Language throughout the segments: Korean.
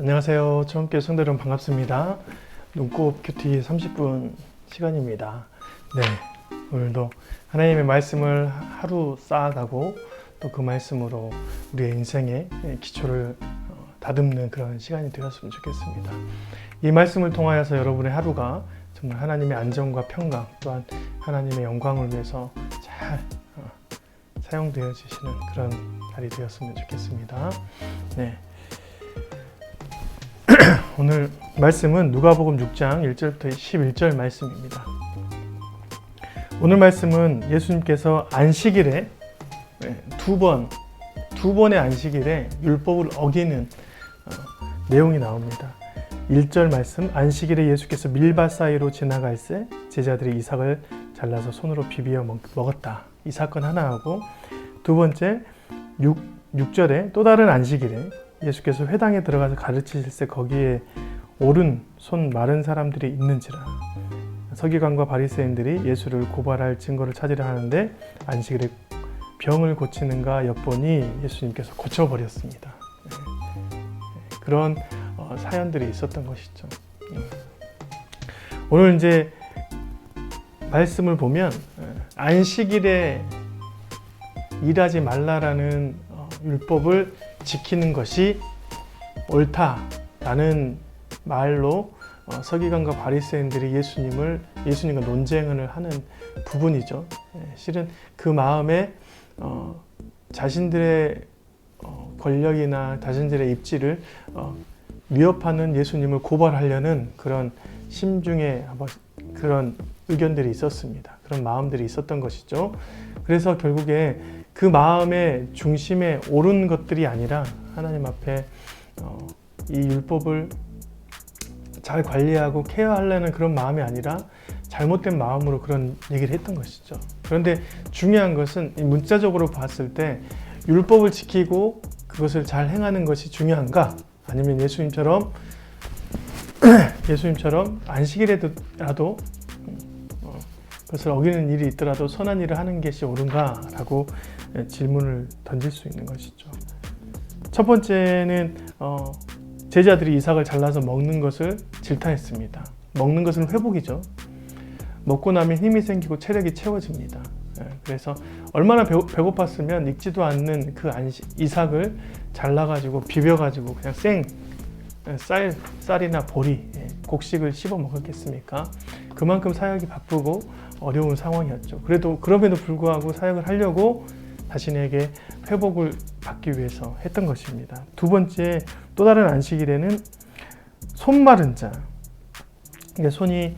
안녕하세요. 처음께 성도 여러분 반갑습니다. 눈곱 큐티 30분 시간입니다. 네, 오늘도 하나님의 말씀을 하루 쌓아가고 또 그 말씀으로 우리의 인생의 기초를 다듬는 그런 시간이 되었으면 좋겠습니다. 이 말씀을 통하여서 여러분의 하루가 정말 하나님의 안정과 평강 또한 하나님의 영광을 위해서 잘 사용되어지시는 그런 날이 되었으면 좋겠습니다. 네. 오늘 말씀은 누가복음 6장 1절부터 11절 말씀입니다. 오늘 말씀은 예수님께서 안식일에 두 번의 안식일에 율법을 어기는 내용이 나옵니다. 1절 말씀, 안식일에 예수께서 밀밭 사이로 지나갈새 제자들이 이삭을 잘라서 손으로 비비어 먹었다. 이 사건 하나하고, 두 번째 6절에 또 다른 안식일에 예수께서 회당에 들어가서 가르치실새 거기에 오른 손 마른 사람들이 있는지라. 서기관과 바리새인들이 예수를 고발할 증거를 찾으려 하는데 안식일에 병을 고치는가 엿보니 예수님께서 고쳐버렸습니다. 그런 사연들이 있었던 것이죠. 오늘 이제 말씀을 보면 안식일에 일하지 말라라는 율법을 지키는 것이 옳다라는 말로 서기관과 바리새인들이 예수님과 논쟁을 하는 부분이죠. 실은 그 마음에 자신들의 권력이나 자신들의 입지를 위협하는 예수님을 고발하려는 그런 심중의 그런 의견들이 있었습니다. 그런 마음들이 있었던 것이죠. 그래서 결국에 그 마음의 중심에 옳은 것들이 아니라 하나님 앞에 이 율법을 잘 관리하고 케어하려는 그런 마음이 아니라 잘못된 마음으로 그런 얘기를 했던 것이죠. 그런데 중요한 것은 문자적으로 봤을 때 율법을 지키고 그것을 잘 행하는 것이 중요한가? 아니면 예수님처럼 안식일에라도 그것을 어기는 일이 있더라도 선한 일을 하는 것이 옳은가? 라고 질문을 던질 수 있는 것이죠. 첫 번째는 제자들이 이삭을 잘라서 먹는 것을 질타했습니다. 먹는 것은 회복이죠. 먹고 나면 힘이 생기고 체력이 채워집니다. 그래서 얼마나 배고팠으면 익지도 않는 그 이삭을 잘라가지고 비벼가지고 그냥 쌀이나 보리, 곡식을 씹어 먹었겠습니까? 그만큼 사역이 바쁘고 어려운 상황이었죠. 그럼에도 불구하고 사역을 하려고 자신에게 회복을 받기 위해서 했던 것입니다. 두 번째, 또 다른 안식일에는 손 마른 자. 손이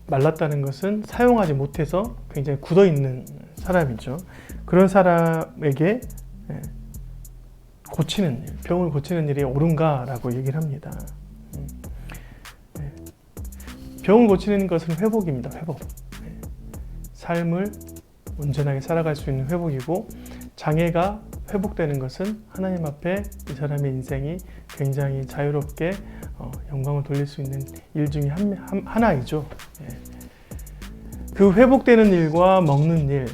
말랐다는 것은 사용하지 못해서 굉장히 굳어 있는 사람이죠. 그런 사람에게 병을 고치는 일이 옳은가라고 얘기를 합니다. 병을 고치는 것은 회복입니다. 회복. 삶을 온전하게 살아갈 수 있는 회복이고, 장애가 회복되는 것은 하나님 앞에 이 사람의 인생이 굉장히 자유롭게 영광을 돌릴 수 있는 일 중에 하나이죠. 그 회복되는 일과 먹는 일,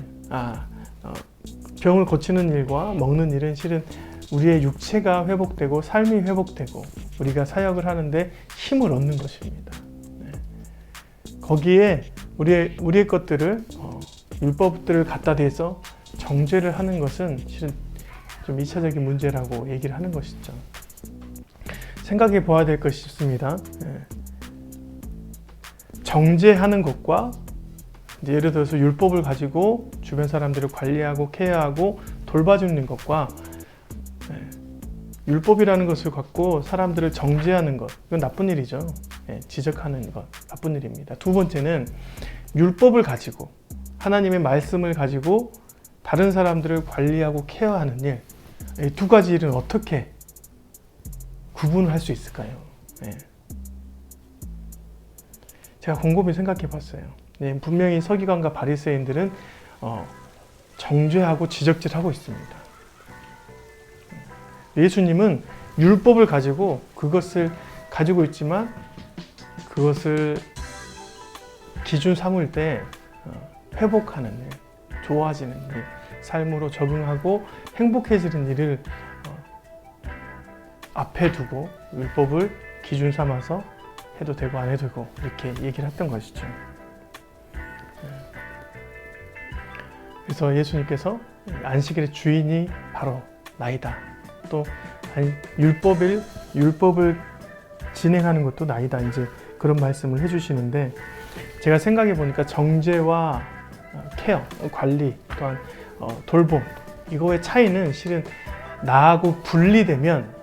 병을 고치는 일과 먹는 일은 실은 우리의 육체가 회복되고 삶이 회복되고 우리가 사역을 하는데 힘을 얻는 것입니다. 거기에 우리의 것들을 율법들을 갖다 대서 정죄를 하는 것은 실은 좀 2차적인 문제라고 얘기를 하는 것이죠. 생각해 보아야 될 것이 있습니다. 정죄하는 것과 예를 들어서 율법을 가지고 주변 사람들을 관리하고 케어하고 돌봐주는 것과 율법이라는 것을 갖고 사람들을 정죄하는 것, 이건 나쁜 일이죠. 지적하는 것, 나쁜 일입니다. 두 번째는 율법을 가지고 하나님의 말씀을 가지고 다른 사람들을 관리하고 케어하는 일, 이 두 가지 일은 어떻게 구분을 할 수 있을까요? 제가 곰곰이 생각해 봤어요. 분명히 서기관과 바리새인들은 정죄하고 지적질하고 있습니다. 예수님은 율법을 가지고 그것을 가지고 있지만 그것을 기준 삼을 때 회복하는 일, 좋아지는 일, 삶으로 적응하고 행복해지는 일을 앞에 두고 율법을 기준 삼아서 해도 되고 안 해도 되고 이렇게 얘기를 했던 것이죠. 그래서 예수님께서 안식일의 주인이 바로 나이다. 또 율법을 진행하는 것도 나이다. 이제 그런 말씀을 해주시는데, 제가 생각해 보니까 정죄와 케어, 관리, 또한 돌봄, 이거의 차이는 실은 나하고 분리되면,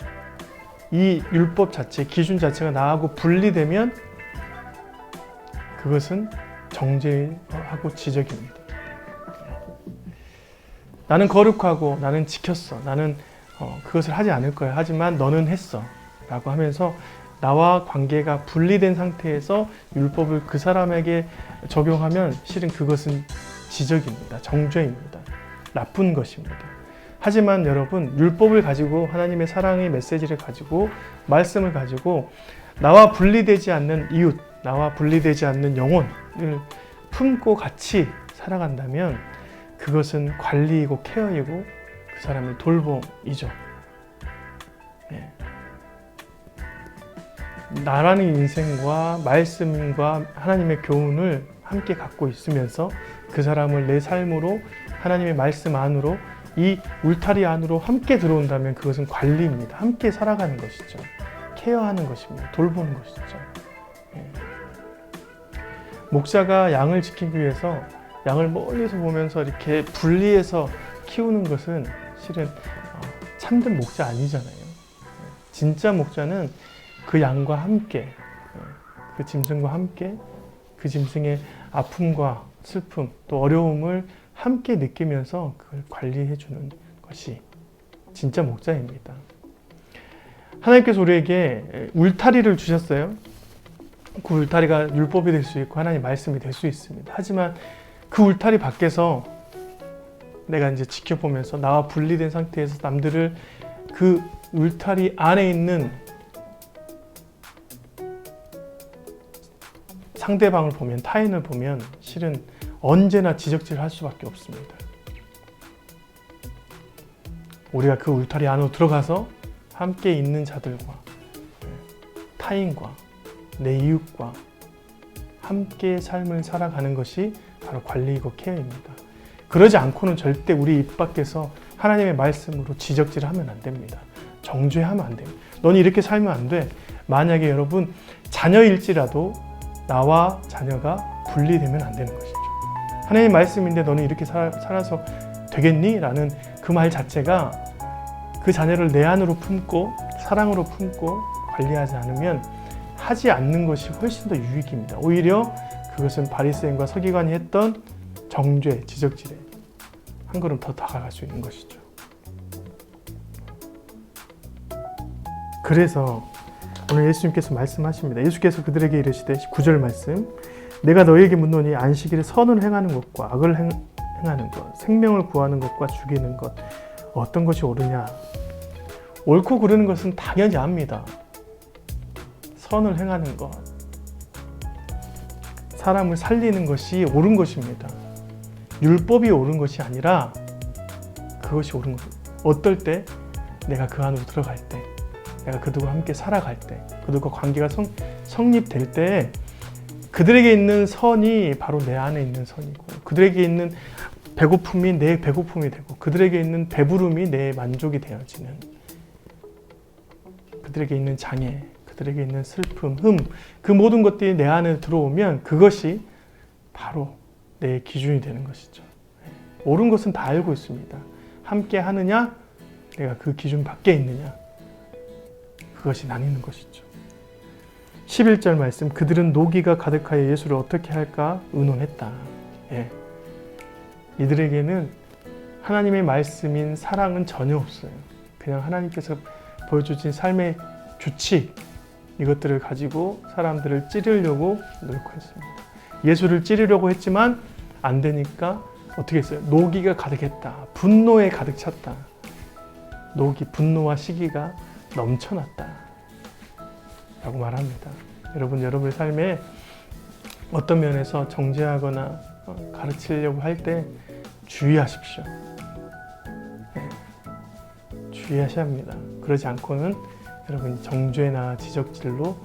이 율법 자체, 기준 자체가 나하고 분리되면 그것은 정죄하고 지적입니다. 나는 거룩하고 나는 지켰어. 나는 그것을 하지 않을 거야. 하지만 너는 했어. 라고 하면서 나와 관계가 분리된 상태에서 율법을 그 사람에게 적용하면 실은 그것은 지적입니다. 정죄입니다. 나쁜 것입니다. 하지만 여러분, 율법을 가지고, 하나님의 사랑의 메시지를 가지고, 말씀을 가지고 나와 분리되지 않는 이웃, 나와 분리되지 않는 영혼을 품고 같이 살아간다면 그것은 관리이고 케어이고 그 사람의 돌봄이죠. 네. 나라는 인생과 말씀과 하나님의 교훈을 함께 갖고 있으면서 그 사람을 내 삶으로, 하나님의 말씀 안으로, 이 울타리 안으로 함께 들어온다면 그것은 관리입니다. 함께 살아가는 것이죠. 케어하는 것입니다. 돌보는 것이죠. 예. 목자가 양을 지키기 위해서 양을 멀리서 보면서 이렇게 분리해서 키우는 것은 실은 참된 목자 아니잖아요. 진짜 목자는 그 양과 함께, 그 짐승과 함께, 그 짐승의 아픔과 슬픔, 또 어려움을 함께 느끼면서 그걸 관리해 주는 것이 진짜 목자입니다. 하나님께서 우리에게 울타리를 주셨어요. 그 울타리가 율법이 될 수 있고 하나님 말씀이 될 수 있습니다. 하지만 그 울타리 밖에서 내가 이제 지켜보면서 나와 분리된 상태에서 남들을 그 울타리 안에 있는 상대방을 보면, 타인을 보면 실은 언제나 지적질을 할 수밖에 없습니다. 우리가 그 울타리 안으로 들어가서 함께 있는 자들과, 타인과, 내 이웃과 함께 삶을 살아가는 것이 바로 관리이고 케어입니다. 그러지 않고는 절대 우리 입 밖에서 하나님의 말씀으로 지적질을 하면 안 됩니다. 정죄하면 안 됩니다. 너는 이렇게 살면 안 돼. 만약에 여러분 자녀일지라도 나와 자녀가 분리되면 안 되는 것이죠. 하나님의 말씀인데 너는 이렇게 살아서 되겠니? 라는 그 말 자체가 그 자녀를 내 안으로 품고 사랑으로 품고 관리하지 않으면 하지 않는 것이 훨씬 더 유익입니다. 오히려 그것은 바리새인과 서기관이 했던 정죄, 지적질에 한 걸음 더 다가갈 수 있는 것이죠. 그래서 오늘 예수님께서 말씀하십니다. 예수께서 그들에게 이르시되 9절 말씀, 내가 너희에게 묻노니 안식일에 선을 행하는 것과 악을 행하는 것, 생명을 구하는 것과 죽이는 것, 어떤 것이 옳으냐? 옳고 그르는 것은 당연히 압니다. 선을 행하는 것, 사람을 살리는 것이 옳은 것입니다. 율법이 옳은 것이 아니라 그것이 옳은 것입니다. 어떨 때? 내가 그 안으로 들어갈 때, 내가 그들과 함께 살아갈 때, 그들과 관계가 성립될 때 그들에게 있는 선이 바로 내 안에 있는 선이고, 그들에게 있는 배고픔이 내 배고픔이 되고, 그들에게 있는 배부름이 내 만족이 되어지는, 그들에게 있는 장애, 그들에게 있는 슬픔, 그 모든 것들이 내 안에 들어오면 그것이 바로 내 기준이 되는 것이죠. 옳은 것은 다 알고 있습니다. 함께 하느냐, 내가 그 기준 밖에 있느냐, 그것이 나뉘는 것이죠. 11절 말씀, 그들은 노기가 가득하여 예수를 어떻게 할까 의논했다. 예. 이들에게는 하나님의 말씀인 사랑은 전혀 없어요. 그냥 하나님께서 보여주신 삶의 규칙, 이것들을 가지고 사람들을 찌르려고 노력했습니다. 예수를 찌르려고 했지만 안 되니까 어떻게 했어요? 노기가 가득했다. 분노에 가득 찼다. 노기, 분노와 시기가 넘쳐났다. 라고 말합니다. 여러분의 삶에 어떤 면에서 정죄하거나 가르치려고 할 때 주의하십시오. 네. 주의하셔야 합니다. 그러지 않고는 여러분 정죄나 지적질로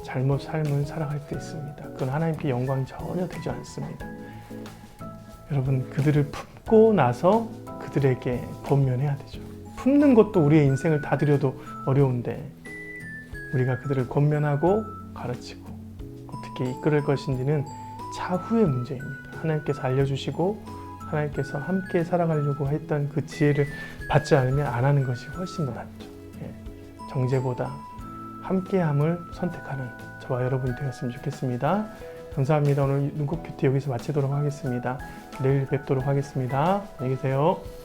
잘못 삶을 살아갈 때 있습니다. 그건 하나님께 영광이 전혀 되지 않습니다. 여러분 그들을 품고 나서 그들에게 권면해야 되죠. 품는 것도 우리의 인생을 다 드려도 어려운데 우리가 그들을 권면하고 가르치고 어떻게 이끌을 것인지는 차후의 문제입니다. 하나님께서 알려주시고 하나님께서 함께 살아가려고 했던 그 지혜를 받지 않으면 안 하는 것이 훨씬 더 낫죠. 정죄보다 함께함을 선택하는 저와 여러분이 되었으면 좋겠습니다. 감사합니다. 오늘 눈꽃 큐티 여기서 마치도록 하겠습니다. 내일 뵙도록 하겠습니다. 안녕히 계세요.